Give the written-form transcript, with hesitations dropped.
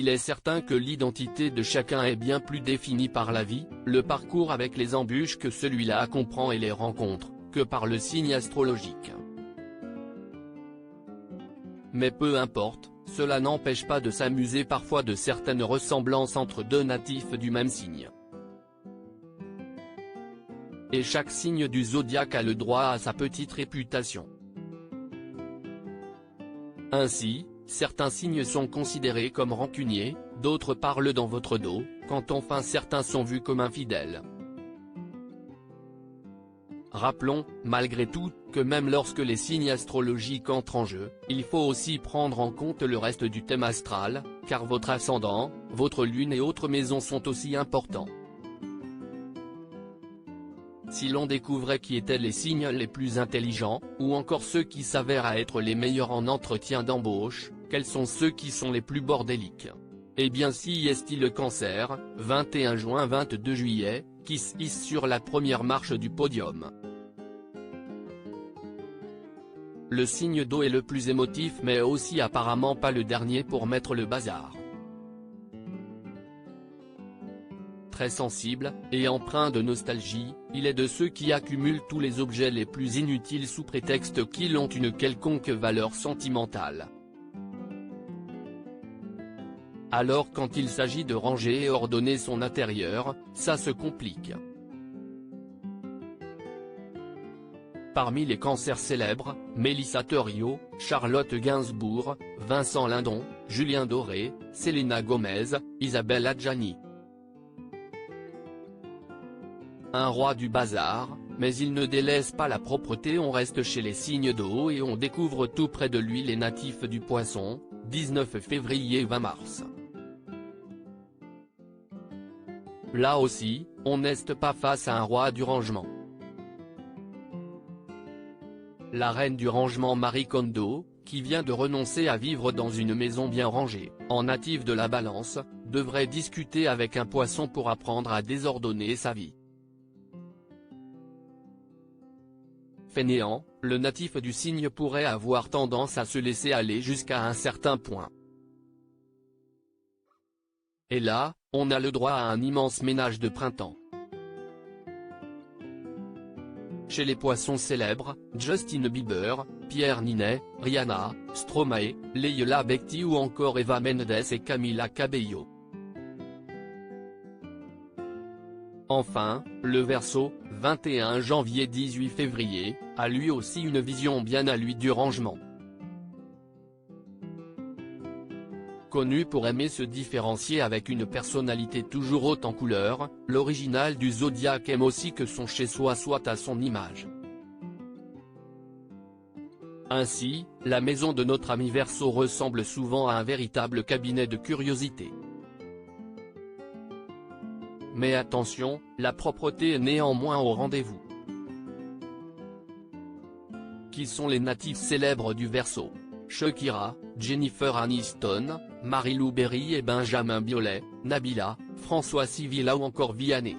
Il est certain que l'identité de chacun est bien plus définie par la vie, le parcours avec les embûches que celui-là comprend et les rencontres, que par le signe astrologique. Mais peu importe, cela n'empêche pas de s'amuser parfois de certaines ressemblances entre deux natifs du même signe. Et chaque signe du zodiaque a le droit à sa petite réputation. Ainsi, certains signes sont considérés comme rancuniers, d'autres parlent dans votre dos, quand enfin certains sont vus comme infidèles. Rappelons, malgré tout, que même lorsque les signes astrologiques entrent en jeu, il faut aussi prendre en compte le reste du thème astral, car votre ascendant, votre lune et autres maisons sont aussi importants. Si l'on découvrait qui étaient les signes les plus intelligents, ou encore ceux qui s'avèrent être les meilleurs en entretien d'embauche, quels sont ceux qui sont les plus bordéliques? Eh bien si est-il le Cancer, 21 juin 22 juillet, qui se hisse sur la première marche du podium. Le signe d'eau est le plus émotif mais aussi apparemment pas le dernier pour mettre le bazar. Très sensible, et empreint de nostalgie, il est de ceux qui accumulent tous les objets les plus inutiles sous prétexte qu'ils ont une quelconque valeur sentimentale. Alors quand il s'agit de ranger et ordonner son intérieur, ça se complique. Parmi les cancers célèbres, Mélissa Theriault, Charlotte Gainsbourg, Vincent Lindon, Julien Doré, Selena Gomez, Isabelle Adjani. Un roi du bazar, mais il ne délaisse pas la propreté. On reste chez les signes d'eau et on découvre tout près de lui les natifs du Poisson, 19 février 20 mars. Là aussi, on n'est pas face à un roi du rangement. La reine du rangement Marie Kondo, qui vient de renoncer à vivre dans une maison bien rangée, en natif de la Balance, devrait discuter avec un Poisson pour apprendre à désordonner sa vie. Fainéant, le natif du signe pourrait avoir tendance à se laisser aller jusqu'à un certain point. Et là, on a le droit à un immense ménage de printemps. Chez les Poissons célèbres, Justin Bieber, Pierre Ninet, Rihanna, Stromae, Leila Bekti ou encore Eva Mendes et Camila Cabello. Enfin, le Verseau, 21 janvier 18 février, a lui aussi une vision bien à lui du rangement. Connu pour aimer se différencier avec une personnalité toujours haute en couleurs, l'original du zodiaque aime aussi que son chez-soi soit à son image. Ainsi, la maison de notre ami Verseau ressemble souvent à un véritable cabinet de curiosités. Mais attention, la propreté est néanmoins au rendez-vous. Qui sont les natifs célèbres du Verseau? Shakira, Jennifer Aniston, Marie-Lou Berry et Benjamin Biolay, Nabila, François Civil ou encore Vianney.